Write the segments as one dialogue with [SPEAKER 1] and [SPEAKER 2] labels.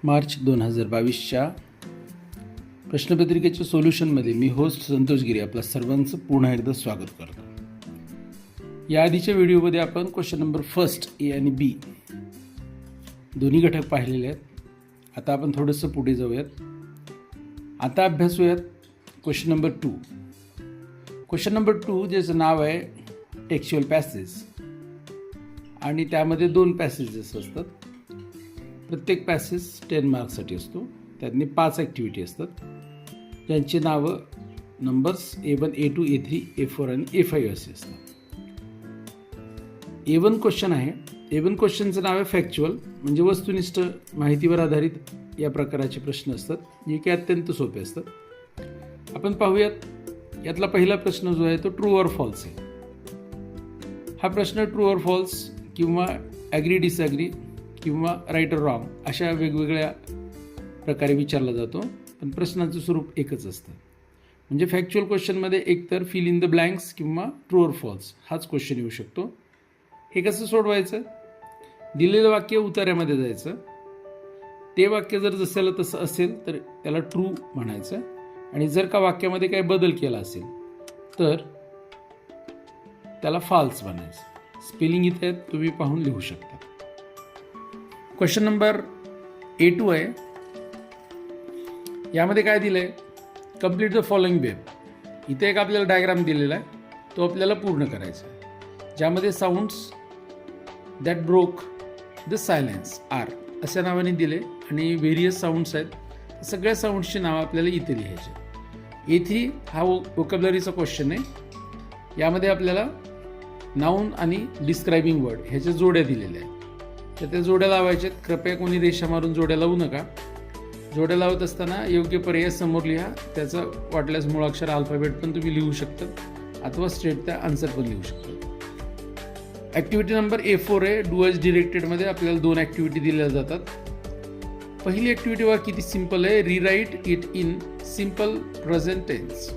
[SPEAKER 1] मार्च 2022च्या प्रश्नपत्रिकेच्या सोल्युशनमध्ये मी host Santosh गिरी आपल्या सर्वांचं पुन्हा एकदा स्वागत करतो. या आधीच्या व्हिडिओमध्ये आपण क्वेश्चन नंबर फर्स्ट ए आणि बी दोन्ही घटक पाहिलेले आहेत. आता आपण थोडंसं पुढे जाऊयात. आता अभ्यासूयात क्वेश्चन नंबर 2. क्वेश्चन नंबर 2 ज्याचं नाव आहे टेक्स्च्युअल पॅसेज आणि त्यामध्ये 2 पॅसेजेस असतात. प्रत्येक पॅसेज 10 मार्क्ससाठी असतो. त्यातनी 5 ॲक्टिव्हिटी असतात ज्यांची नावं numbers A1, A2, A3, A4 आणि A5 असे असतात. A1 क्वेश्चन आहे. A1 क्वेश्चनचं नाव आहे फॅक्च्युअल, म्हणजे वस्तुनिष्ठ माहितीवर आधारित या प्रकारचे प्रश्न असतात जे की अत्यंत सोपे असतात. आपण पाहूयात. यातला पहिला प्रश्न जो आहे तो ट्रू ऑर फॉल्स आहे. हा प्रश्न ट्रू ऑर फॉल्स किंवा ॲग्री डिसॲग्री किंवा राईट ऑर रॉंग अशा वेगवेगळ्या प्रकारे विचारला जातो, पण प्रश्नाचं स्वरूप एकच असतं. म्हणजे फॅक्च्युअल क्वेश्चनमध्ये एकतर फिल इन द ब्लँक्स किंवा ट्रू ऑर फॉल्स हाच क्वेश्चन येऊ शकतो. हे कसं सोडवायचं? दिलेलं वाक्य उतार्यामध्ये जायचं. ते वाक्य जर जसं तसं असेल तर त्याला ट्रू म्हणायचं, आणि जर का वाक्यामध्ये काही बदल केला असेल तर त्याला फॉल्स म्हणायचं. स्पेलिंग इथे आहेत, तुम्ही पाहून लिहू शकता. क्वेश्चन नंबर A2 आहे. यामध्ये काय दिलं आहे? Complete the following web. इथे एक आपल्याला डायग्राम दिलेला आहे, तो आपल्याला पूर्ण करायचा आहे. ज्यामध्ये sounds that broke the silence are अशा नावाने दिले आणि व्हेरियस साऊंड्स आहेत. सगळ्या साऊंड्सची नावं आपल्याला इथे लिहायची. A3 हा वोकॅब्युलरीचा क्वेश्चन आहे. यामध्ये आपल्याला नाऊन आणि डिस्क्रायबिंग वर्ड ह्याच्या जोड्या दिलेल्या आहेत. तर त्या जोड्या लावायच्यात. कृपया कोणी रेषा मारून जोड्या लावू नका. जोड्या लावत असताना योग्य पर्याय समोर लिहा. त्याचं वाटल्यास मुळाक्षर अल्फाबेट पण तुम्ही लिहू शकता अथवा स्ट्रेट त्या आन्सर पण लिहू शकता. ॲक्टिव्हिटी नंबर A4 आहे. डू ॲज डिरेक्टेडमध्ये आपल्याला 2 ॲक्टिव्हिटी दिल्या जातात. पहिली ॲक्टिव्हिटी बघा किती सिम्पल आहे. Rewrite it in simple present tense.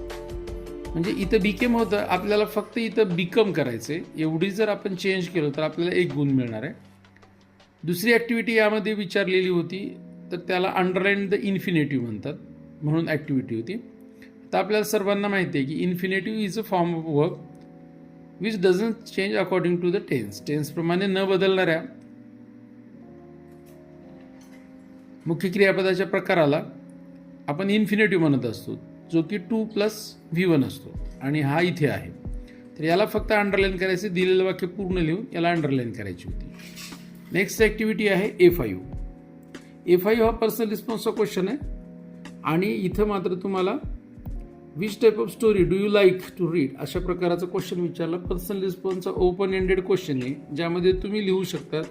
[SPEAKER 1] म्हणजे इथं बिकेम होतं, आपल्याला फक्त इथं बिकम करायचं आहे. एवढी जर आपण चेंज केलं तर आपल्याला 1 गुण मिळणार आहे. दुसरी ॲक्टिव्हिटी यामध्ये विचारलेली होती, तर त्याला अंडरलाईन द इन्फिनेटिव्ह म्हणतात, म्हणून ॲक्टिव्हिटी होती. तर आपल्याला सर्वांना माहिती आहे की infinitive is a form of verb which doesn't change according to the tense. टेन्सप्रमाणे न बदलणाऱ्या मुख्य क्रियापदाच्या प्रकाराला आपण इन्फिनेटिव्ह म्हणत असतो, जो की 2+V1 असतो, आणि हा इथे आहे. तर याला फक्त अंडरलाईन करायचं. दिलेलं वाक्य पूर्ण लिहून याला अंडरलाईन करायची होती. नेक्स्ट ॲक्टिव्हिटी आहे A5. A5 हा पर्सनल रिस्पॉन्सचा क्वेश्चन आहे, आणि इथं मात्र तुम्हाला which type of story do you like to read अशा प्रकारचा क्वेश्चन विचारला. पर्सनल रिस्पॉन्सचा ओपन एंडेड क्वेश्चन आहे, ज्यामध्ये तुम्ही लिहू शकता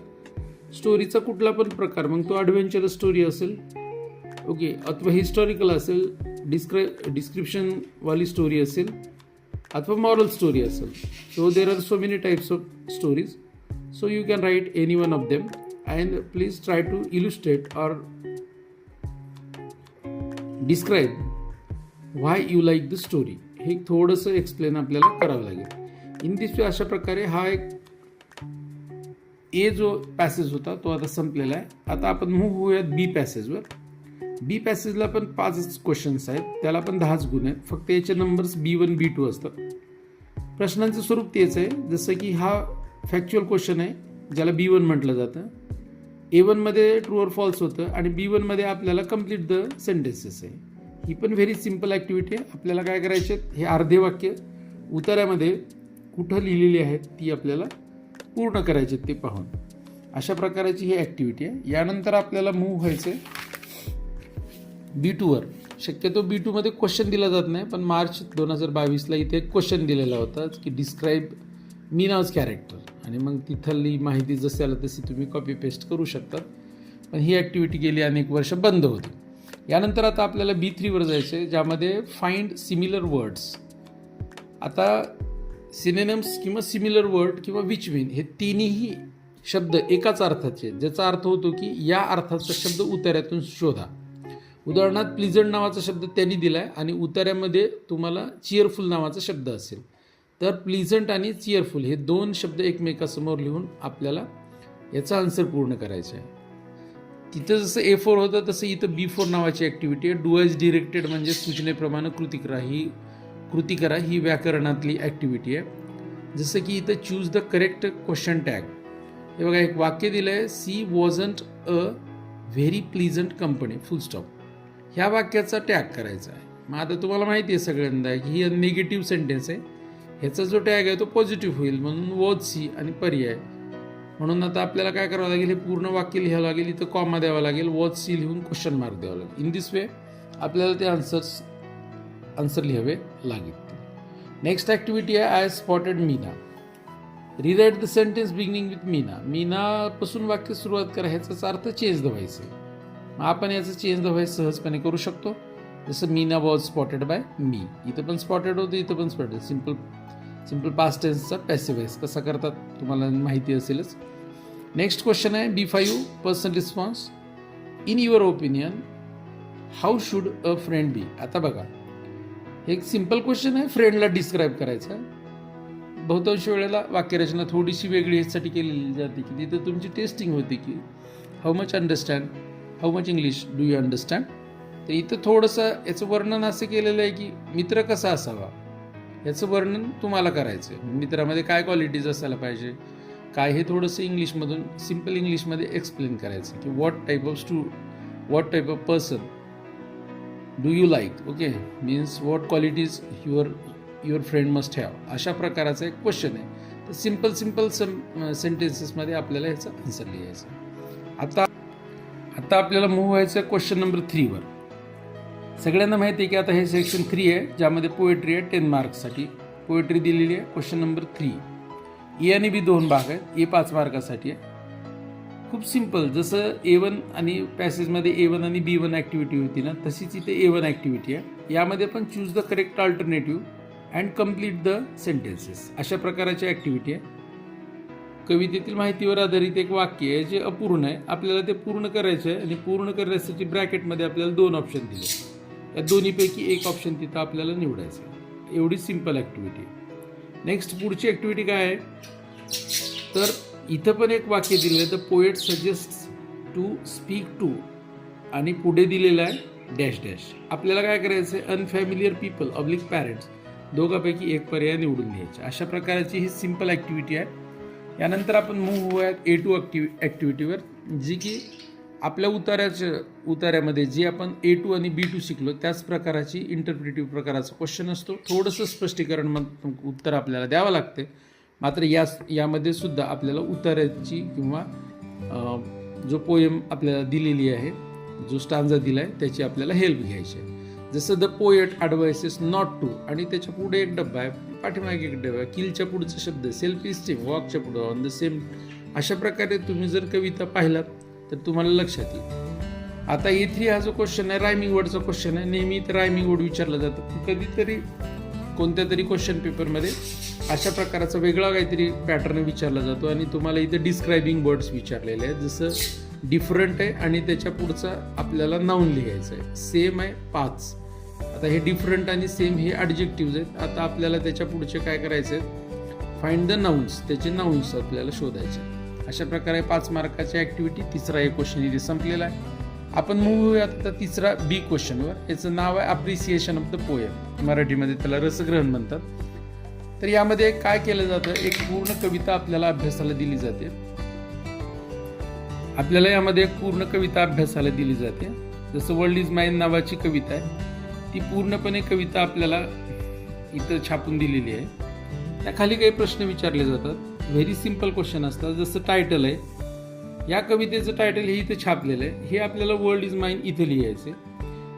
[SPEAKER 1] स्टोरीचा कुठला पण प्रकार. मग तो ॲडव्हेंचरस स्टोरी असेल, ओके, अथवा हिस्टॉरिकल असेल, डिस्क्रिप्शनवाली स्टोरी असेल, अथवा मॉरल स्टोरी असेल. So there are so many types of stories. So you can write any one of them and please try to illustrate or describe why you like the story. हे थोडंसं explain आपल्याला करावं लागेल. In this way अशा प्रकारे हा एक ए जो पॅसेज होता तो आता संपलेला आहे. आता आपण मूव्ह होऊयात बी पॅसेजवर. बी पॅसेजला पण 5 क्वेश्चन्स आहेत, त्याला पण 10 गुण आहेत. फक्त याचे नंबर्स B1, B2 असतात. प्रश्नांचं स्वरूप तेच आहे. जसं की हा फॅक्च्युअल क्वेश्चन आहे, ज्याला B1 म्हटलं जातं. A1मध्ये ट्रू ऑर फॉल्स होतं, आणि B1मध्ये आपल्याला कम्प्लीट द सेंटेन्सेस आहे. ही पण व्हेरी सिम्पल ॲक्टिव्हिटी आहे. आपल्याला काय करायचे, हे अर्धे वाक्य उतार्यामध्ये कुठं लिहिलेली आहेत ती आपल्याला पूर्ण करायचे ते पाहून. अशा प्रकारची ही ॲक्टिव्हिटी आहे. यानंतर आपल्याला मूव्ह व्हायचं आहे B2वर. शक्यतो B2मध्ये क्वेश्चन दिला जात नाही, पण मार्च 2022ला इथे एक क्वेश्चन दिलेला होता की डिस्क्राईब मीनाज कॅरेक्टर, आणि मग तिथली माहिती जशी आलं तशी तुम्ही कॉपी पेस्ट करू शकता. पण ही ॲक्टिव्हिटी गेली अनेक वर्ष बंद होती. यानंतर आता आपल्याला B3वर जायचं आहे, ज्यामध्ये फाइंड सिमिलर वर्ड्स. आता सिनोनिम्स किंवा सिमिलर वर्ड किंवा विच मीन हे तिन्ही शब्द एकाच अर्थाचे, ज्याचा अर्थ होतो की या अर्थाचा शब्द उतार्यातून शोधा. उदाहरणार्थ प्लीझंट नावाचा शब्द त्यांनी दिला आहे, आणि उतार्यामध्ये तुम्हाला चिअरफुल नावाचा शब्द असेल, तर प्लीझंट आणि चिअरफुल हे 2 शब्द एकमेकासमोर लिहून आपल्याला याचा आन्सर पूर्ण करायचा आहे. तिथं जसं A4 होतं तसं इथं B4 नावाची ॲक्टिव्हिटी आहे. डू ॲज डिरेक्टेड म्हणजे सूचनेप्रमाणे कृती करा ही व्याकरणातली ॲक्टिव्हिटी आहे. जसं की इथं choose the correct question tag. हे बघा एक वाक्य दिलं आहे, she wasn't a very pleasant company full stop. ह्या वाक्याचा टॅग करायचा आहे. मग आता तुम्हाला माहिती आहे सगळ्यांना की ही निगेटिव्ह सेंटेन्स आहे, ह्याचा जो टॅग आहे तो पॉझिटिव्ह होईल म्हणून वॉज सी आणि पर्याय. म्हणून आता आपल्याला काय करावं लागेल, हे पूर्ण वाक्य लिहावं लागेल, इथं कॉमा द्यावा लागेल, वॉज सी लिहून क्वेश्चन मार्क द्यावा लागेल. इन दिस वे आपल्याला ते आन्सर लिहावे लागेल. नेक्स्ट ॲक्टिव्हिटी आहे I spotted Meena. Rewrite the sentence beginning with Meena. मीनापासून वाक्य सुरुवात करा, ह्याचाच अर्थ चेंज द व्हॉइस आहे. मग आपण याचं चेंज द व्हॉइस सहजपणे करू शकतो. जसं Meena was spotted by me. इथं पण स्पॉटेड होतं, इथं पण स्पॉटेड. सिम्पल पास्ट टेन्सचा पॅसिव्ह व्हॉइस कसा करतात तुम्हाला माहिती असेलच. नेक्स्ट क्वेश्चन आहे B5 personal response. In your opinion how should a friend be. आता बघा हे एक सिम्पल क्वेश्चन आहे, फ्रेंडला डिस्क्राईब करायचं. बहुतांश वेळेला वाक्यरचना थोडीशी वेगळी ह्यासाठी केलेली जाते की तिथं तुमची टेस्टिंग होते की how much English do you understand. तर इथं थोडंसं याचं वर्णन असं केलेलं आहे की मित्र कसा असावा याचं वर्णन तुम्हाला करायचं आहे. मित्रामध्ये काय क्वालिटीज असायला पाहिजे काय हे थोडंसं इंग्लिशमधून सिम्पल इंग्लिशमध्ये एक्सप्लेन करायचं की what type of person do you like. Okay means what qualities your friend must have. अशा प्रकाराचा एक क्वेश्चन आहे. तर सिम्पल सेंटेन्सेसमध्ये आपल्याला ह्याचा आन्सर लिहायचा. आता आपल्याला मूव्ह व्हायचं क्वेश्चन नंबर 3 वर. सगळ्यांना माहिती आहे की आता हे सेक्शन 3 आहे ज्यामध्ये पोएट्री आहे. 10 मार्क्ससाठी पोएट्री दिलेली आहे. क्वेश्चन नंबर 3 ए आणि बी 2 भाग आहेत. ए 5 मार्कासाठी आहे. खूप सिम्पल. जसं A1 आणि पॅसेजमध्ये A1 आणि B1 ॲक्टिव्हिटी होती ना तशीच इथे A1 ॲक्टिव्हिटी आहे. यामध्ये पण choose the correct alternative and complete the sentences अशा प्रकारची ॲक्टिव्हिटी आहे. कवितेतील माहितीवर आधारित एक वाक्य आहे जे अपूर्ण आहे, आपल्याला ते पूर्ण करायचं आहे आणि पूर्ण करण्यासाठी ब्रॅकेटमध्ये आपल्याला 2 ऑप्शन दिले. या दोन्हीपैकी एक ऑप्शन तिथं आपल्याला निवडायचं आहे. एवढी सिम्पल ॲक्टिव्हिटी. नेक्स्ट पुढची ॲक्टिव्हिटी काय आहे तर इथं पण एक वाक्य दिलं आहे. The poet suggest to speak to आणि पुढे दिलेलं आहे डॅश डॅश. आपल्याला काय करायचं आहे अनफॅमिलियर पीपल ऑब्लिक पॅरेंट्स दोघांपैकी एक पर्याय निवडून घ्यायचे. अशा प्रकारची ही सिम्पल ॲक्टिव्हिटी आहे. यानंतर आपण मूव्ह होऊयात A2 ॲक्टिव्हिटीवर जी की आपल्या उतार्यामध्ये जे आपण A2 आणि B2 शिकलो त्याच प्रकाराची इंटरप्रिटिव्ह प्रकाराचा क्वेश्चन असतो. थोडंसं स्पष्टीकरण उत्तर आपल्याला द्यावं लागते. मात्र यामध्ये सुद्धा आपल्याला उतार्याची किंवा जो पोएम आपल्याला दिलेली आहे जो स्टांजा दिला आहे त्याची आपल्याला हेल्प घ्यायची आहे. जसं द पोएट ॲडवाइसेस नॉट टू आणि त्याच्या पुढे एक डब्बा आहे, पाठीमागे एक डब्बा आहे, किलच्या पुढचा शब्द सेल्फ इस्टीम, वॉकच्या पुढं ऑन द सेम. अशा प्रकारे तुम्ही जर कविता पाहिलात तर तुम्हाला लक्षात येईल. आता A3 हा जो क्वेश्चन आहे रायमिंग वर्डचा क्वेश्चन आहे. नेहमी तर रायमिंग वर्ड विचारला जातो, कधीतरी कोणत्या तरी क्वेश्चन पेपरमध्ये अशा प्रकारचा वेगळा काहीतरी पॅटर्न विचारला जातो आणि तुम्हाला इथं डिस्क्रायबिंग वर्ड्स विचारलेले आहेत. जसं डिफरंट आहे आणि त्याच्या पुढचा आपल्याला नाऊन लिहायचं आहे. सेम आहे 5. आता हे डिफरंट आणि सेम हे ॲडजेक्टिव्ज आहेत. आता आपल्याला त्याच्या पुढचे काय करायचे आहेत फाइंड द नाउन्स, त्याचे नाउन्स आपल्याला शोधायचे. अशा प्रकारे 5 मार्काची ॲक्टिव्हिटी. तिसरा एक क्वेश्चन इथे संपलेला आहे. आपण मूव्ह होऊयात आता तिसरा B क्वेश्चनवर. याचं नाव आहे अप्रिसिएशन ऑफ द पोएम. मराठीमध्ये त्याला रसग्रहण म्हणतात. तर यामध्ये काय केलं जातं एक पूर्ण कविता आपल्याला अभ्यासाला दिली जाते. आपल्याला यामध्ये एक पूर्ण कविता अभ्यासाला दिली जाते. जसं वर्ल्ड इज माइन नावाची कविता आहे ती पूर्णपणे कविता आपल्याला इथं छापून दिलेली आहे. त्याखाली काही प्रश्न विचारले जातात. व्हेरी सिम्पल क्वेश्चन असतात. जसं टायटल आहे या कवितेचं टायटल हे इथं छापलेलं आहे. हे आपल्याला वर्ल्ड इज माइन इथं लिहायचे.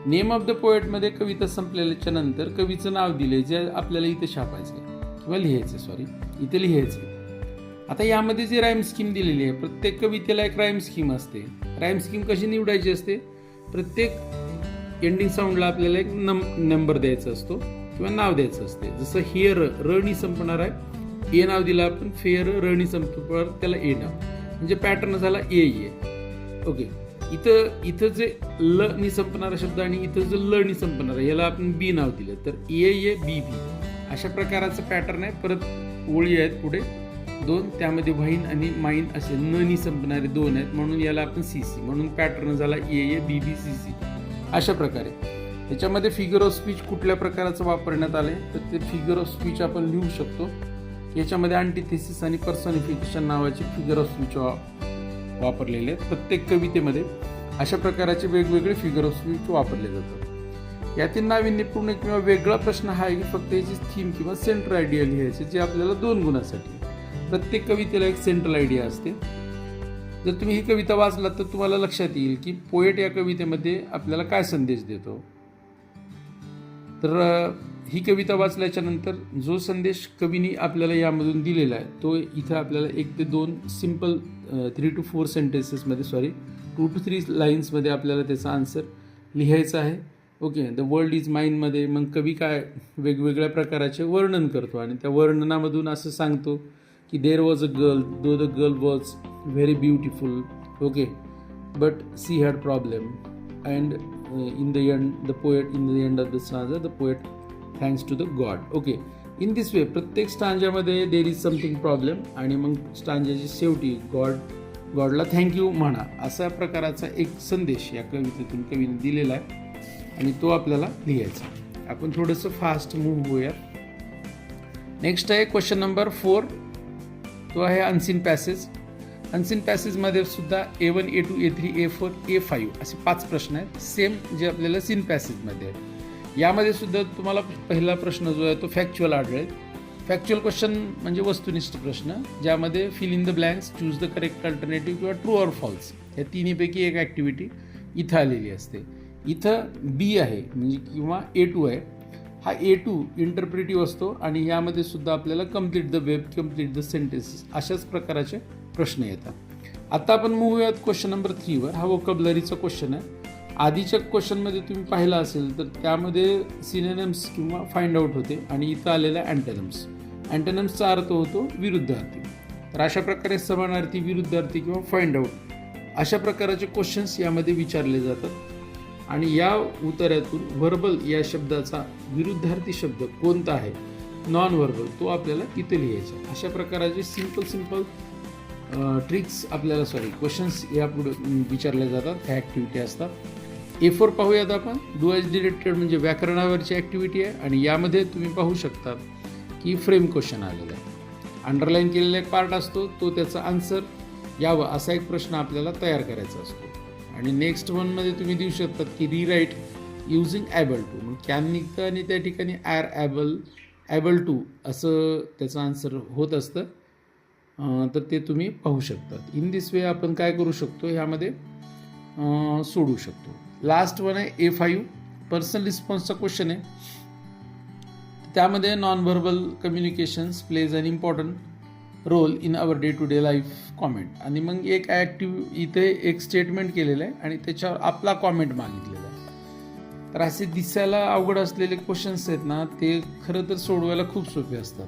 [SPEAKER 1] नेम ऑफ द पोएटमध्ये कविता संपलेल्याच्या नंतर कवीचं नाव दिले जे आपल्याला इथे छापायचं किंवा लिहायचं इथे लिहायचं. आता यामध्ये जे राईम स्कीम दिलेली आहे प्रत्येक कवितेला एक राईम स्कीम असते. राईम स्कीम कशी निवडायची असते प्रत्येक एंडिंग साऊंडला आपल्याला एक नंबर द्यायचा असतो किंवा नाव द्यायचं असते. जसं हिअर रणी संपणार आहे ए नाव दिलं आपण. फेअर रणी संपणार त्याला ए नाव म्हणजे पॅटर्न झाला ए. ओके इथं जे ल नी संपणारा शब्द आणि इथं जो ल नी संपणारा याला आपण बी नाव दिलं तर ए बी बी अशा प्रकारचं पॅटर्न आहे. परत ओळी आहेत पुढे दोन, त्यामध्ये व्हाईन आणि माईन असे ननी संपणारे दोन आहेत, म्हणून याला आपण CC, म्हणून पॅटर्न झाला AA BBCC. अशा प्रकारे याच्यामध्ये फिगर ऑफ स्पीच कुठल्या प्रकाराचं वापरण्यात आले तर ते फिगर ऑफ स्पीच आपण लिहू शकतो. याच्यामध्ये अँटिथेसिस आणि पर्सॉनिफिकेशन नावाचे फिगर ऑफ स्पीच वापरलेले आहेत. प्रत्येक कवितेमध्ये अशा प्रकारचे वेगवेगळे फिगर ऑफ स्पीच वापरले जातात. यातील नाविन्यपूर्ण किंवा वेगळा प्रश्न हा आहे की फक्त याची थीम किंवा सेंट्रल आयडिया लिहायची, जे आपल्याला 2 गुणासाठी. प्रत्येक कवितेला एक सेंट्रल आयडिया असते. जर तुम्ही ही कविता वाचलात तर तुम्हाला लक्षात येईल की पोएट या कवितेमध्ये आपल्याला काय संदेश देतो. तर ही कविता वाचल्याच्या नंतर जो संदेश कवीने आपल्याला यामधून दिलेला आहे तो इथं आपल्याला 1 ते 2 सिम्पल 3 to 4 सेंटेन्सेसमध्ये 2 to 3 लाईन्समध्ये आपल्याला त्याचा आन्सर लिहायचा आहे. ओके. द वर्ल्ड इज माइंडमध्ये मग कवी काय वेगवेगळ्या प्रकाराचे वर्णन करतो आणि त्या वर्णनामधून असं सांगतो की there was a girl, though the girl was very beautiful, okay, but she had problem and in the end of the stanza the poet thanks to the god. okay, in this way प्रत्येक स्टांजामध्ये there is something problem आणि मग स्टांजाची शेवटी गॉडला thank you म्हणा, असा प्रकाराचा एक संदेश या कवितेतून कवीने दिलेला आहे आणि तो आपल्याला लिहायचा. आपण थोडंसं फास्ट मूव्ह होऊयात. नेक्स्ट आहे क्वेश्चन नंबर 4. तो आहे अनसीन पॅसेज. अनसीन पॅसेजमध्ये सुद्धा A1, A2, A3, A4, A5 असे 5 प्रश्न आहेत, सेम जे आपल्याला सीन पॅसेजमध्ये आहेत. यामध्ये सुद्धा तुम्हाला पहिला प्रश्न जो आहे तो फॅक्च्युअल आढळेल. फॅक्च्युअल क्वेश्चन म्हणजे वस्तुनिष्ठ प्रश्न, ज्यामध्ये fill in the blanks, choose the correct alternative किंवा ट्रू ऑर फॉल्स या तिन्हीपैकी एक ॲक्टिव्हिटी इथं आलेली असते. इथं B आहे म्हणजे किंवा A2 आहे. हा A2 इंटरप्रेटिव्ह असतो आणि यामध्ये सुद्धा आपल्याला complete the web, complete the sentences अशाच प्रकाराचे प्रश्न येतात. आता आपण मूव्ह होऊयात क्वेश्चन नंबर 3 वर. हा वोकॅब्युलरीचा क्वेश्चन आहे. आधीच्या क्वेश्चनमध्ये तुम्ही पाहिला असेल तर त्यामध्ये सिनोनिम्स किंवा फाइंड आउट होते आणि इथं आलेला अँटोनिम्स. अँटोनिम्सचा अर्थ होतो विरुद्धार्थी. तर अशा प्रकारे समानार्थी, विरुद्धार्थी किंवा फाइंड आउट अशा प्रकारचे क्वेश्चन्स यामध्ये विचारले जातात आणि या उत्तरातून व्हर्बल या शब्दाचा विरुद्धार्थी शब्द कोणता आहे, नॉन व्हर्बल, तो आपल्याला इथे लिहायचा. अशा प्रकारचे सिंपल ट्रिक्स आपल्याला क्वेश्चन्स यापुढे विचारले जातात, ह्या ॲक्टिव्हिटी असतात. A4 पाहूयात आपण. डू ॲज डिरेक्टेड म्हणजे व्याकरणावरची ॲक्टिव्हिटी आहे आणि यामध्ये तुम्ही पाहू शकता की फ्रेम क्वेश्चन आलेला आहे. अंडरलाईन केलेला एक पार्ट असतो, तो त्याचा आन्सर यावं असा एक प्रश्न आपल्याला तयार करायचा असतो. आणि नेक्स्ट वनमध्ये तुम्ही देऊ शकतात की रिराईट युझिंग ॲबल टू, मग कॅन निघतं आणि त्या ठिकाणी आर ॲबल टू असं त्याचं आन्सर होत असतं. तर ते तुम्ही पाहू शकतात. इन दिस वे आपण काय करू शकतो, ह्यामध्ये सोडू शकतो. लास्ट वन आहे A5 पर्सनल रिस्पॉन्सचा क्वेश्चन आहे. त्यामध्ये non verbal communications plays an important role in our day to day life comment. आणि मग एक इथे एक स्टेटमेंट केलेलं आहे आणि त्याच्यावर आपला कॉमेंट मागितलेला आहे. तर असे दिसायला अवघड असलेले क्वेश्चन्स आहेत ना, ते खरं तर सोडवायला खूप सोपे असतात.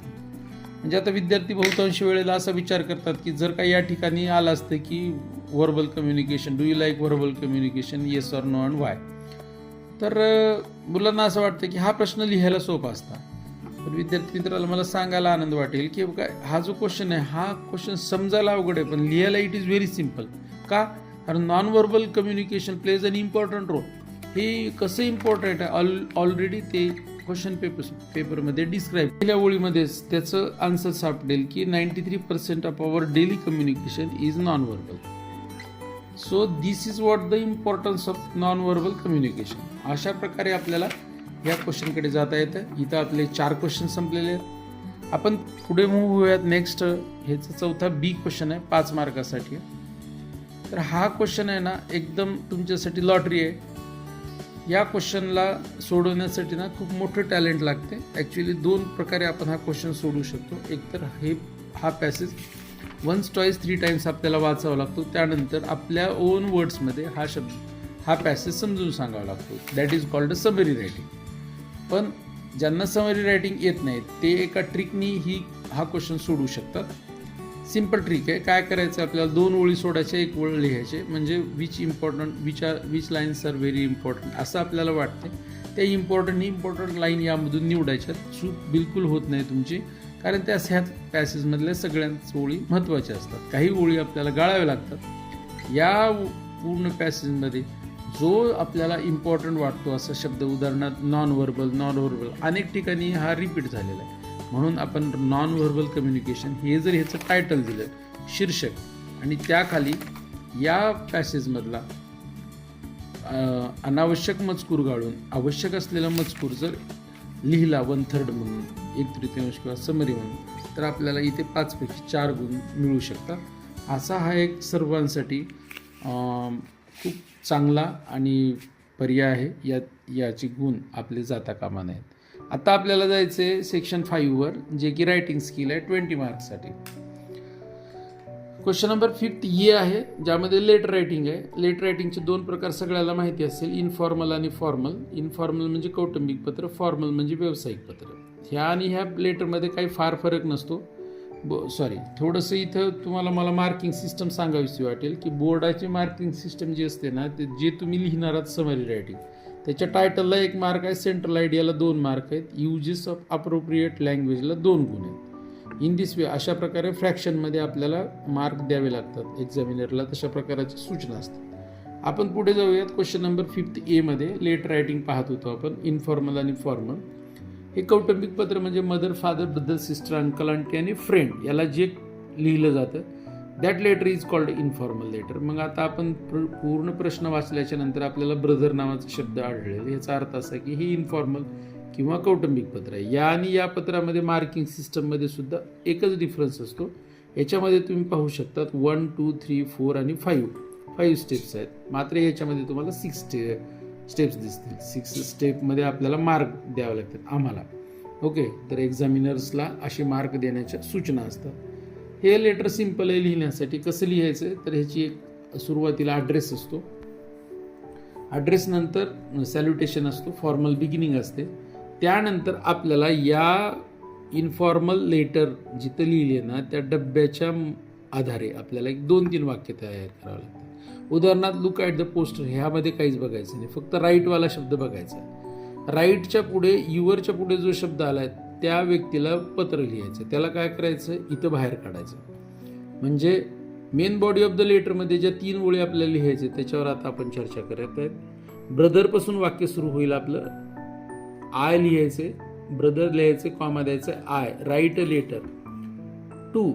[SPEAKER 1] म्हणजे आता विद्यार्थी बहुतांश वेळेला असा विचार करतात की जर का या ठिकाणी आलं असतं की verbal communication, do you like verbal communication, yes or no and why, तर मुलांना असं वाटतं की हा प्रश्न लिहायला सोपा असता. पण विद्यार्थी मित्राला मला सांगायला आनंद वाटेल की हा जो क्वेश्चन आहे हा क्वेश्चन समजायला अवघड आहे पण लिहायला इट इज व्हेरी सिम्पल. का? कारण non verbal communication plays an important role. हे कसं इम्पॉर्टंट आहे ऑलरेडी ते क्वेश्चन पेपरमध्ये डिस्क्राईब. पहिल्या ओळीमध्येच त्याचं आन्सर सापडेल की 93% of our daily communication is non verbal. So this is what the importance of non verbal communication. अशा प्रकारे आपल्याला या क्वेश्चनकडे जाता येतं. इथं आपले 4 क्वेश्चन संपलेले आहेत. आपण पुढे मूव्ह होऊयात. नेक्स्ट ह्याचा चौथा B क्वेश्चन आहे, 5 मार्कासाठी. तर हा क्वेश्चन आहे ना एकदम तुमच्यासाठी लॉटरी आहे. या क्वेश्चनला सोडवण्यासाठी ना खूप मोठं टॅलेंट लागते. ॲक्च्युली 2 प्रकारे आपण हा क्वेश्चन सोडवू शकतो. एक तर हा पॅसेज वन्स ट्वाईस 3 टाइम्स आपल्याला वाचावा लागतो. त्यानंतर आपल्या ओन वर्ड्समध्ये हा पॅसेज समजून सांगावा लागतो. That is called a summary writing. पण ज्यांना समरी रायटिंग येत नाही ते एका ट्रिकनी हा क्वेश्चन सोडवू शकतात. सिम्पल ट्रिक आहे. काय करायचं, आपल्याला 2 ओळी सोडायच्या, 1 ओळ लिहायचे. म्हणजे which lines are very important असं आपल्याला वाटते. त्या इम्पॉर्टंट लाईन यामधून निवडायच्या. चूक बिलकुल होत नाही तुमची, कारण त्या ह्या पॅसेजमधल्या सगळ्यांच ओळी महत्त्वाच्या असतात. काही ओळी आपल्याला गाळाव्या लागतात. या पूर्ण पॅसेजमध्ये जो आपल्याला इम्पॉर्टंट वाटतो असा शब्द, उदाहरणार्थ नॉन व्हर्बल अनेक ठिकाणी हा रिपीट झालेला आहे, म्हणून आपण नॉन व्हर्बल कम्युनिकेशन हे जर ह्याचं टायटल दिलं, शीर्षक, आणि त्याखाली या पॅसेजमधला अनावश्यक मजकूर गाळून आवश्यक असलेला मजकूर जर लिहिला 1/3 म्हणून, 1/3 किंवा समरी म्हणून, तर आपल्याला इथे 5 पैकी 4 गुण मिळू शकतात. असा हा एक सर्वांसाठी खूप चांगला आणि पर्याय आहे. याची गुण आपले जाता कामा नयेत. आता आपल्याला जायचं आहे सेक्शन 5 जे की रायटिंग स्किल आहे 20 मार्क्ससाठी. क्वेश्चन नंबर 5 ये आहे, ज्यामध्ये लेटर रायटिंग आहे. लेटर रायटिंगचे 2 प्रकार सगळ्याला माहिती असेल, इनफॉर्मल आणि फॉर्मल. इनफॉर्मल म्हणजे कौटुंबिक पत्र, फॉर्मल म्हणजे व्यावसायिक पत्र. ह्या आणि ह्या लेटरमध्ये काही फार फरक नसतो. थोडंसं इथं मला मार्किंग सिस्टम सांगावीशी वाटेल की बोर्डाची मार्किंग सिस्टम जी असते ना, ते जे तुम्ही लिहिणार आहात समरी रायटिंग, त्याच्या टायटलला 1 मार्क आहे, सेंट्रल आयडियाला 2 मार्क आहेत, युजेस ऑफ अप्रोप्रिएट लँग्वेजला 2 गुण आहेत. इन दिस वे अशा प्रकारे फ्रॅक्शनमध्ये आपल्याला मार्क द्यावे लागतात एक्झामिनरला, तशा प्रकारच्या सूचना असतात. आपण पुढे जाऊयात. क्वेश्चन नंबर 5 ए मध्ये लेटर रायटिंग पाहत होतो आपण, इनफॉर्मल आणि फॉर्मल. हे कौटुंबिक पत्र म्हणजे mother, father, brother, sister, uncle, aunty आणि फ्रेंड याला जे लिहिलं जातं, that letter is called informal letter. मग आता आपण पूर्ण प्रश्न वाचल्याच्या नंतर आपल्याला ब्रदर नावाचा शब्द आढळेल. याचा अर्थ असा की हे इनफॉर्मल किंवा कौटुंबिक पत्र आहे. या आणि या पत्रामध्ये मार्किंग सिस्टममध्ये सुद्धा एकच डिफरन्स असतो. याच्यामध्ये तुम्ही पाहू शकतात 1, 2, 3, 4 आणि 5 स्टेप्स आहेत. मात्र याच्यामध्ये तुम्हाला 6 स्टेप्स दिसतील. 6 स्टेपमध्ये आपल्याला मार्क द्यावे लागतात आम्हाला. ओके, तर एक्झामिनर्सला असे मार्क देण्याच्या सूचना असतात. हे लेटर सिम्पल आहे लिहिण्यासाठी. कसं लिहायचं तर ह्याची एक सुरुवातीला ॲड्रेस असतो, ॲड्रेस नंतर सॅल्युटेशन असतो, फॉर्मल बिगिनिंग असते. त्यानंतर आपल्याला या इनफॉर्मल लेटर जिथं लिहिले ना त्या डब्याच्या आधारे आपल्याला एक 2-3 वाक्य तयार करावं लागतं. उदाहरणार्थ लुक ॲट द पोस्टर, ह्यामध्ये काहीच बघायचं नाही, फक्त राईटवाला शब्द बघायचा. राईटच्या पुढे युवरच्या पुढे जो शब्द आलाय त्या व्यक्तीला पत्र लिहायचं. त्याला काय करायचं, इथं बाहेर काढायचं. म्हणजे मेन बॉडी ऑफ द लेटरमध्ये ज्या 3 ओळी आपल्याला लिहायचे त्याच्यावर आता आपण चर्चा करत आहेत. ब्रदरपासून वाक्य सुरू होईल आपलं. आय लिहायचे, ब्रदर लिहायचे, कॉमा द्यायचं, I write a letter to.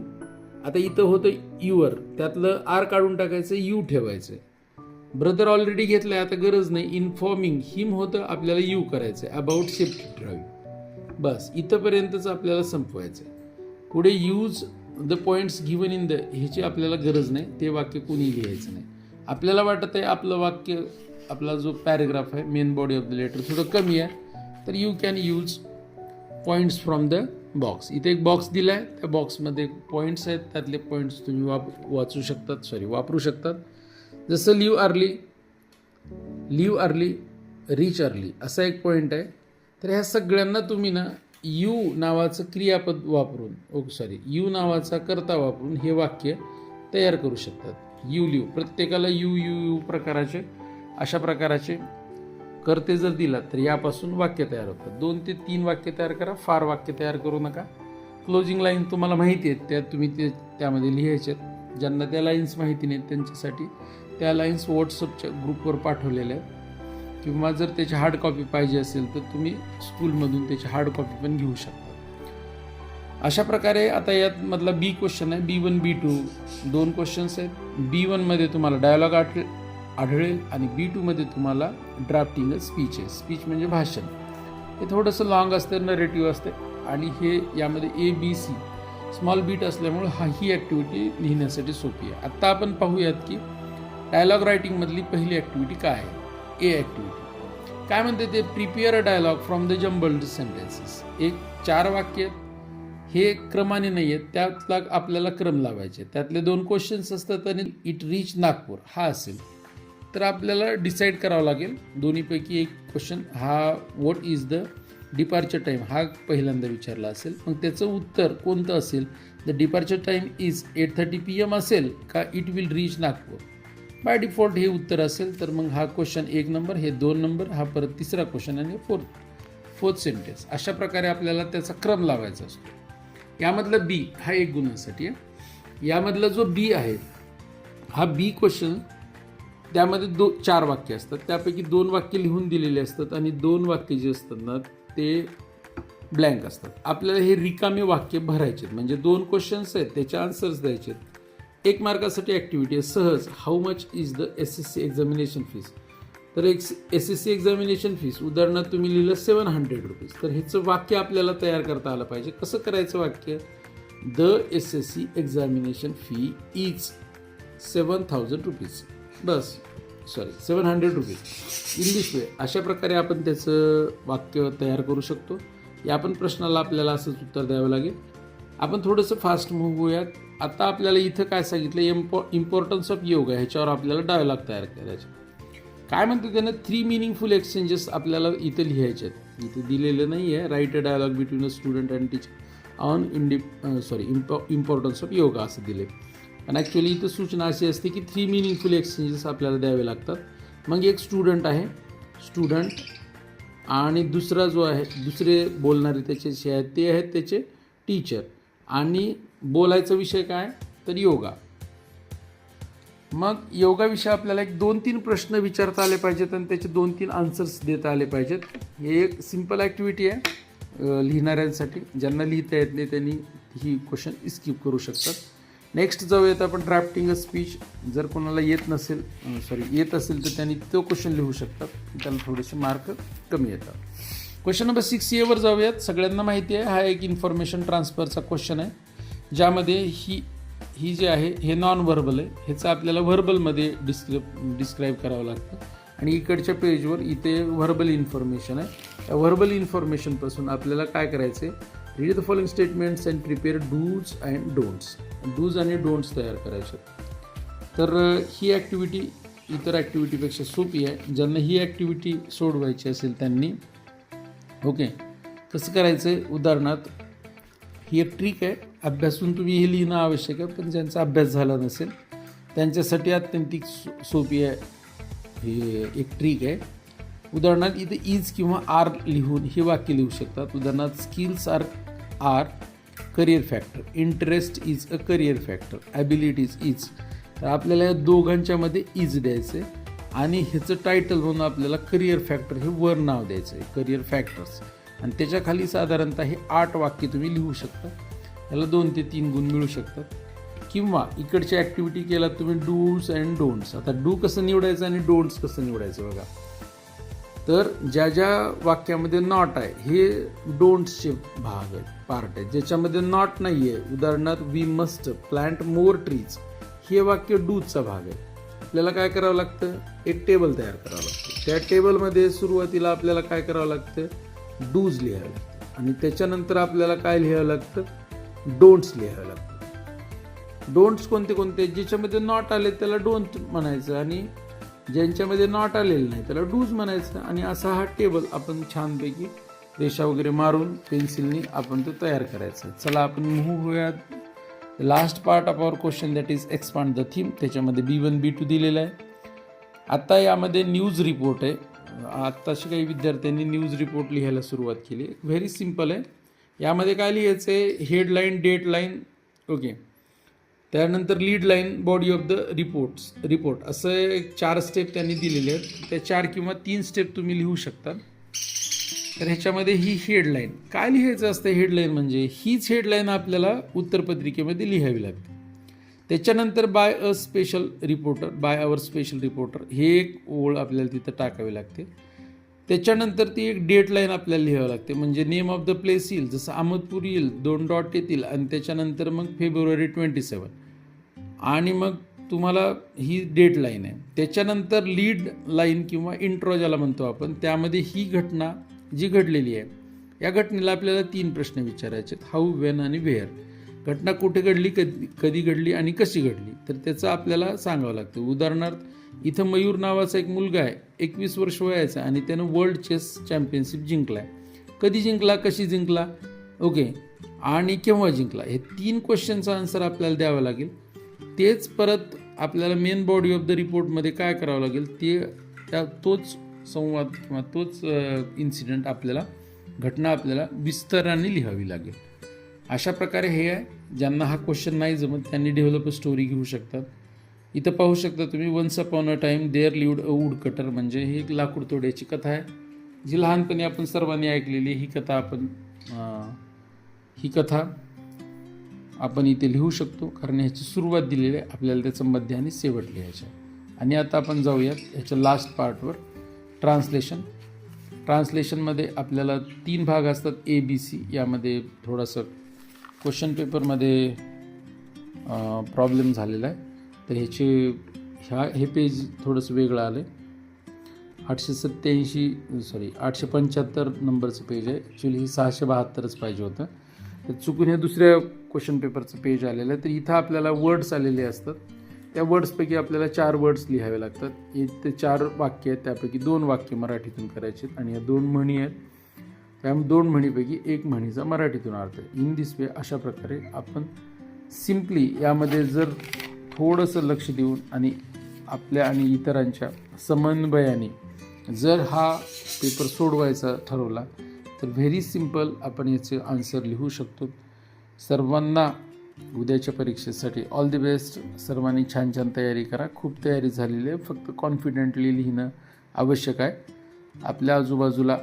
[SPEAKER 1] आता इथं होतं युअर, त्यातलं आर काढून टाकायचं, यू ठेवायचं. ब्रदर ऑलरेडी घेतलंय, आता गरज नाही. इन्फॉर्मिंग हिम होतं, आपल्याला यू करायचं. अबाउट सेफ्टी ड्राईव्ह, बस इथंपर्यंतच आपल्याला संपवायचं. पुढे use the points given in the, ह्याची आपल्याला गरज नाही, ते वाक्य कोणी लिहायचं नाही. आपल्याला वाटत आहे आपलं वाक्य, आपला जो पॅरेग्राफ आहे main body of the letter थोडं कमी आहे, तर you can use points from the box. इथे एक बॉक्स दिला आहे, त्या बॉक्समध्ये पॉईंट्स आहेत, त्यातले पॉईंट्स तुम्ही वापरू शकतात. जसं लिव्ह अर्ली, रीच अर्ली असा एक पॉईंट आहे. तर ह्या सगळ्यांना तुम्ही ना यू नावाचं क्रियापद वापरून, यू नावाचा कर्ता वापरून हे वाक्य तयार करू शकतात. यू लिव्ह, प्रत्येकाला यू प्रकाराचे अशा प्रकाराचे करते जर दिला तर यापासून वाक्य तयार होतात. 2 ते 3 वाक्य तयार करा, फार वाक्य तयार करू नका. क्लोजिंग लाईन तुम्हाला माहिती आहेत, त्या तुम्ही त्यामध्ये लिहायचे आहेत. ज्यांना त्या लाईन्स माहिती नाहीत त्यांच्यासाठी त्या लाईन्स व्हॉट्सअपच्या ग्रुपवर पाठवलेल्या आहेत, किंवा जर त्याची हार्ड कॉपी पाहिजे असेल तर तुम्ही स्कूलमधून त्याची हार्ड कॉपी पण घेऊ शकता. अशा प्रकारे आता यात मधला बी क्वेश्चन आहे, B1 B2 2 क्वेश्चन्स आहेत. B1 तुम्हाला डायलॉग आढळेल आणि B2 तुम्हाला ड्राफ्टिंग स्पीच आहे. स्पीच म्हणजे भाषण. हे थोडंसं लॉंग असतं, नरेटिव्ह असते, आणि हे यामध्ये ABC स्मॉल बीट असल्यामुळे ही ॲक्टिव्हिटी लिहिण्यासाठी सोपी आहे. आत्ता आपण पाहूयात की डायलॉग रायटिंगमधली पहिली ॲक्टिव्हिटी काय आहे. ए ॲक्टिव्हिटी काय म्हणते ते, prepare a dialogue from the jumbled sentences. 4 वाक्य हे क्रमाने नाही आहेत, त्यातला आपल्याला क्रम लावायचे. त्यातले 2 क्वेश्चन्स असतात आणि इट रीच नागपूर हा असेल तर आपल्याला डिसाईड करावं लागेल दोन्हीपैकी एक क्वेश्चन. हा what is the departure time हा पहिल्यांदा विचारला असेल, मग त्याचं उत्तर कोणतं असेल. The departure time is 8:30 PM असेल का it will reach Nagpur. By default हे उत्तर असेल तर मग हा क्वेश्चन 1 नंबर, हे 2 नंबर, हा परत 3रा क्वेश्चन आणि 4th सेंटेन्स. अशा प्रकारे आपल्याला त्याचा क्रम लावायचा असतो. यामधलं बी हा एक गुणांसाठी आहे. यामधला जो बी आहे हा बी क्वेश्चन, त्यामध्ये 4 वाक्य असतात, त्यापैकी 2 वाक्य लिहून दिलेले असतात आणि 2 वाक्य जे असतात ना ते ब्लँक असतात. आपल्याला हे रिकामे वाक्य भरायचे, म्हणजे 2 क्वेश्चन्स आहेत त्याचे आन्सर्स द्यायचे. 1 मार्कासाठी ॲक्टिव्हिटी आहे सहज. How much is the SSC examination fees. तर SSC एक्झामिनेशन फीस उदाहरणार्थ तुम्ही लिहिलं 700 रुपीज, तर ह्याचं वाक्य आपल्याला तयार करता आलं पाहिजे. कसं करायचं वाक्य? The SSC examination fee is 7,000 rupees, bus, sorry 700 rupees in this way. अशा प्रकारे आपण त्याचं वाक्य तयार करू शकतो. या पण प्रश्नाला आपल्याला असंच उत्तर द्यावं लागेल. आपण थोडंसं फास्ट मूव्ह होऊयात. आता आपल्याला इथं काय सांगितलं, इम्पॉर्टन्स ऑफ योगा, ह्याच्यावर आपल्याला डायलॉग तयार करायचे. काय म्हणते त्यानं, 3 मिनिंगफुल एक्सचेंजेस आपल्याला इथं लिहायचे आहेत. इथे दिलेलं नाही आहे, write a dialogue between a student and teacher on importance of yoga असं दिले. पण ॲक्च्युली इथं सूचना अशी असते की 3 मिनिंगफुल एक्सचेंजेस आपल्याला द्यावे लागतात. मग एक स्टुडंट आहे, स्टुडंट, आणि दुसरा जो आहे, दुसरे बोलणारे त्याचे आहेत ते आहेत त्याचे टीचर, आणि बोलायचा विषय काय तर योगा. मग योगाविषयी आपल्याला एक 2-3 प्रश्न विचारता आले पाहिजेत आणि त्याचे 2-3 आन्सर्स देता आले पाहिजेत. हे एक सिम्पल ॲक्टिव्हिटी आहे लिहिणाऱ्यांसाठी. ज्यांना लिहिता येत नाही त्यांनी ही क्वेश्चन स्किप करू शकतात. नेक्स्ट जाऊयात आपण ड्राफ्टिंग अ स्पीच. जर कोणाला येत असेल तर त्यांनी तो क्वेश्चन लिहू शकतात, त्याला थोडेसे मार्क कमी येतात. क्वेश्चन नंबर 6A वर जाऊयात. सगळ्यांना माहिती आहे हा एक इन्फॉर्मेशन ट्रान्सफरचा क्वेश्चन आहे, ज्यामध्ये ही जे आहे हे नॉन व्हर्बल आहे. ह्याचं आपल्याला व्हर्बलमध्ये डिस्क्राईब करावं लागतं. आणि इकडच्या पेजवर इथे व्हर्बल इन्फॉर्मेशन आहे. त्या व्हर्बल इन्फॉर्मेशनपासून आपल्याला काय करायचं आहे, read the following statements and prepare dos and don'ts. Dos आणि डोंट्स तयार करायचे. तर ही ॲक्टिव्हिटी इतर ॲक्टिव्हिटीपेक्षा सोपी आहे. ज्यांना ही ॲक्टिव्हिटी सोडवायची असेल त्यांनी ओके कसं करायचं आहे, उदाहरणार्थ ही एक ट्रिक आहे, अभ्यासून तुम्ही हे लिहिणं आवश्यक आहे, पण ज्यांचा अभ्यास झाला नसेल त्यांच्यासाठी अत्यंतिक सोपी आहे. हे एक ट्रिक आहे. उदाहरणार्थ इथे इज किंवा आर लिहून हे वाक्य लिहू शकतात. उदाहरणार्थ skills are career factor, interest is a career factor, abilities is. तर आपल्याला या दोघांच्यामध्ये इज द्यायचं आहे आणि ह्याचं टायटल म्हणून आपल्याला करिअर फॅक्टर हे वर नाव द्यायचं आहे, करिअर फॅक्टर्स. आणि त्याच्याखाली साधारणतः हे 8 वाक्य तुम्ही लिहू शकता. याला 2 ते 3 गुण मिळू शकतात. किंवा इकडची ॲक्टिव्हिटी केला तुम्ही डूज अँड डोंट्स. आता डू कसं निवडायचं आणि डोंट्स कसं निवडायचं बघा. तर ज्या वाक्यामध्ये नॉट आहे हे डोंट्सचे भाग आहेत, पार्ट आहेत. ज्याच्यामध्ये नॉट नाही आहे, उदाहरणार्थ we must plant more trees, हे वाक्य डूजचा भाग आहे. आपल्याला काय करावं लागतं, एक टेबल तयार करावं लागतं. त्या टेबलमध्ये सुरुवातीला आपल्याला काय करावं लागतं, डूज लिहावं लागतं आणि त्याच्यानंतर आपल्याला काय लिहावं लागतं, डोंट्स लिहावं लागतं. डोंट्स कोणते कोणते, ज्याच्यामध्ये नॉट आले त्याला डोंट म्हणायचं आणि ज्यांच्यामध्ये नॉट आलेलं नाही त्याला डूज म्हणायचं. आणि असा हा टेबल आपण छानपैकी रेषा वगैरे मारून पेन्सिलनी आपण तो तयार करायचा. चला आपण मूव्ह होऊयात. Last part of our question that is expand the theme. त्याच्यामध्ये B1 B2 दिलेलं आहे. आता यामध्ये न्यूज रिपोर्ट आहे. आत्ताशी काही विद्यार्थ्यांनी न्यूज रिपोर्ट लिहायला सुरुवात केली. व्हेरी सिम्पल आहे. यामध्ये काय लिहायचं आहे, हेडलाईन, डेटलाईन, ओके, त्यानंतर lead line, body of the report असं एक 4 स्टेप त्यांनी दिलेले आहेत. त्या 4 किंवा 3 स्टेप तुम्ही लिहू शकता. तर ह्याच्यामध्ये ही हेडलाईन काय लिहायचं असतं, हेडलाईन म्हणजे हीच हेडलाईन आपल्याला उत्तरपत्रिकेमध्ये लिहावी लागते. त्याच्यानंतर बाय अवर स्पेशल रिपोर्टर हे एक ओळ आपल्याला तिथं टाकावी लागते. त्याच्यानंतर ती एक डेटलाईन आपल्याला लिहावं लागते, म्हणजे नेम ऑफ द प्लेस येईल, जसं अहमदपूर येईल, 2 डॉट येतील आणि त्याच्यानंतर मग February 27 आणि मग तुम्हाला ही डेटलाईन आहे. त्याच्यानंतर लीड लाईन किंवा इंट्रो ज्याला म्हणतो आपण, त्यामध्ये ही घटना जी घडलेली आहे या घटनेला आपल्याला 3 प्रश्न विचारायचे आहेत, हाऊ, वेन आणि वेअर. घटना कुठे घडली, कधी घडली आणि कशी घडली, तर त्याचं आपल्याला सांगावं लागतं. उदाहरणार्थ इथं मयूर नावाचा एक मुलगा आहे, 21 वर्ष वयाचा, आणि त्यानं वर्ल्ड चेस चॅम्पियनशिप जिंकला आहे. कधी जिंकला, कशी जिंकला, ओके, आणि केव्हा जिंकला, हे 3 क्वेश्चनचा आन्सर आपल्याला द्यावं लागेल. तेच परत आपल्याला मेन बॉडी ऑफ द रिपोर्टमध्ये काय करावं लागेल, तोच संवाद किंवा तोच इन्सिडेंट आपल्याला, घटना आपल्याला विस्ताराने लिहावी लागेल. अशा प्रकारे हे आहे. ज्यांना हा क्वेश्चन नाही जमत त्यांनी डेव्हलप अ स्टोरी घेऊ शकतात. इथं पाहू शकता तुम्ही, once upon a time there lived a woodcutter, म्हणजे ही एक लाकूड तोड्याची कथा आहे जी लहानपणी आपण सर्वांनी ऐकलेली. ही कथा आपण इथे लिहू शकतो, कारण ह्याची सुरुवात दिलेली आहे. आपल्याला त्याचं मध्य आणि शेवट लिहायचं आहे. आणि आता आपण जाऊयात ह्याच्या लास्ट पार्टवर, ट्रान्सलेशनमध्ये आपल्याला 3 भाग असतात, ABC. यामध्ये थोडंसं क्वेश्चन पेपरमध्ये प्रॉब्लेम झालेला आहे, तर हे पेज थोडंसं वेगळं आलं आहे. 875 नंबरचं पेज आहे. ॲक्च्युली ही 672च पाहिजे होतं, तर चुकून हे दुसऱ्या क्वेश्चन पेपरचं पेज आलेलं आहे. तर इथं आपल्याला वर्ड्स आलेले असतात. त्या वर्ड्सपैकी आपल्याला 4 वर्ड्स लिहावे लागतात. इथे 4 वाक्य आहेत, त्यापैकी 2 वाक्य मराठीतून करायचे आहेत आणि या 2 म्हणी आहेत. त्या 2 म्हणीपैकी 1 म्हणीचा मराठीतून अर्थ. इन दिस वे, अशा प्रकारे आपण सिम्पली यामध्ये जर थोडंसं लक्ष देऊन आणि आपल्या आणि इतरांच्या समन्वयाने जर हा पेपर सोडवायचा ठरवला तर व्हेरी सिम्पल आपण याचे आन्सर लिहू शकतो. सर्वांना उद्याच्या परीक्षेसाठी ऑल दी बेस्ट. सर्वांनी छान छान तयारी करा. खूप तयारी झालेली आहे, फक्त कॉन्फिडेंटली लिहिणं आवश्यक आहे. आपल्या आजूबाजूला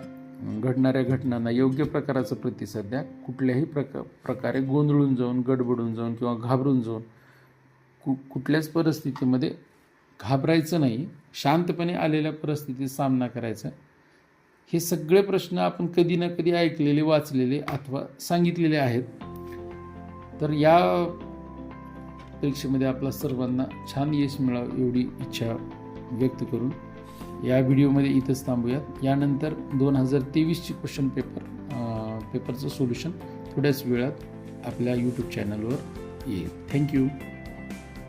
[SPEAKER 1] घडणाऱ्या घटनांना योग्य प्रकाराचा प्रतिसाद द्या. कुठल्याही प्रकारे गोंधळून जाऊन, गडबडून जाऊन किंवा घाबरून जाऊन कुठल्याच परिस्थितीमध्ये घाबरायचं नाही. शांतपणे आलेल्या परिस्थितीत सामना करायचा. हे सगळे प्रश्न आपण कधी ना कधी ऐकलेले, वाचलेले अथवा सांगितलेले आहेत. तर या परीक्षेमध्ये आपला सर्वांना छान यश मिळावं एवढी इच्छा व्यक्त करून या व्हिडिओमध्ये इथंच थांबूयात. यानंतर 2023ची क्वेश्चन पेपरचं सोल्युशन थोड्याच वेळात आपल्या यूट्यूब चॅनलवर येईल. थँक्यू.